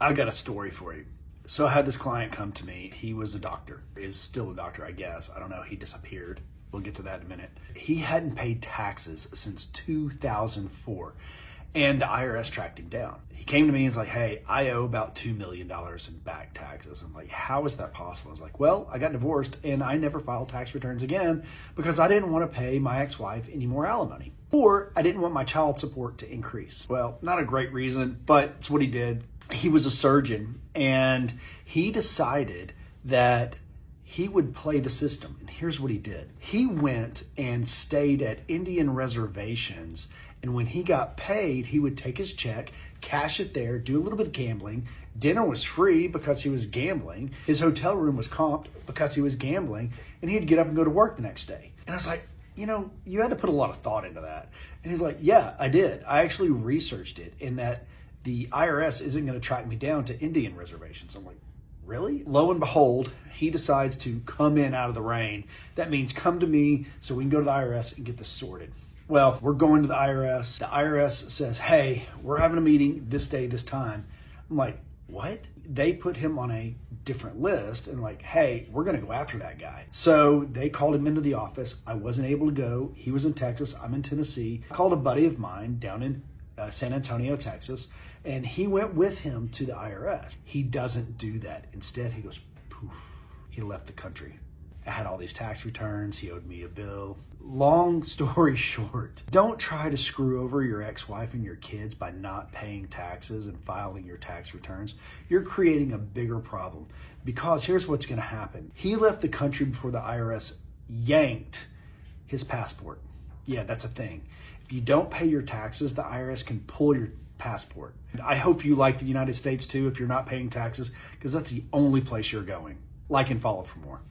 I got a story for you. So I had this client come to me. He was a doctor, is still a doctor, I guess. I don't know. He disappeared. We'll get to that in a minute. He hadn't paid taxes since 2004, and the IRS tracked him down. He came to me and was like, hey, I owe about $2 million in back taxes. I'm like, how is that possible? I was like, well, I got divorced and I never filed tax returns again because I didn't want to pay my ex-wife any more alimony, or I didn't want my child support to increase. Well, not a great reason, but it's what he did. He was a surgeon and he decided that he would play the system. And here's what he did. He went and stayed at Indian reservations. And when he got paid, he would take his check, cash it there, do a little bit of gambling. Dinner was free because he was gambling. His hotel room was comped because he was gambling. And he'd get up and go to work the next day. And I was like, you know, you had to put a lot of thought into that. And he's like, yeah, I did. I actually researched it, in that the IRS isn't going to track me down to Indian reservations. I'm like, really? Lo and behold, he decides to come in out of the rain. That means come to me so we can go to the IRS and get this sorted. Well, we're going to the IRS. The IRS says, hey, we're having a meeting this day, this time. I'm like, what? They put him on a different list and like, hey, we're going to go after that guy. So they called him into the office. I wasn't able to go. He was in Texas. I'm in Tennessee. I called a buddy of mine down in San Antonio, Texas, and he went with him to the IRS. He doesn't do that. Instead, he goes, poof, he left the country. I had all these tax returns. He owed me a bill. Long story short, don't try to screw over your ex-wife and your kids by not paying taxes and filing your tax returns. You're creating a bigger problem, because here's what's going to happen. He left the country before the IRS yanked his passport. Yeah, that's a thing. If you don't pay your taxes, the IRS can pull your passport. I hope you like the United States too if you're not paying taxes, because that's the only place you're going. Like and follow for more.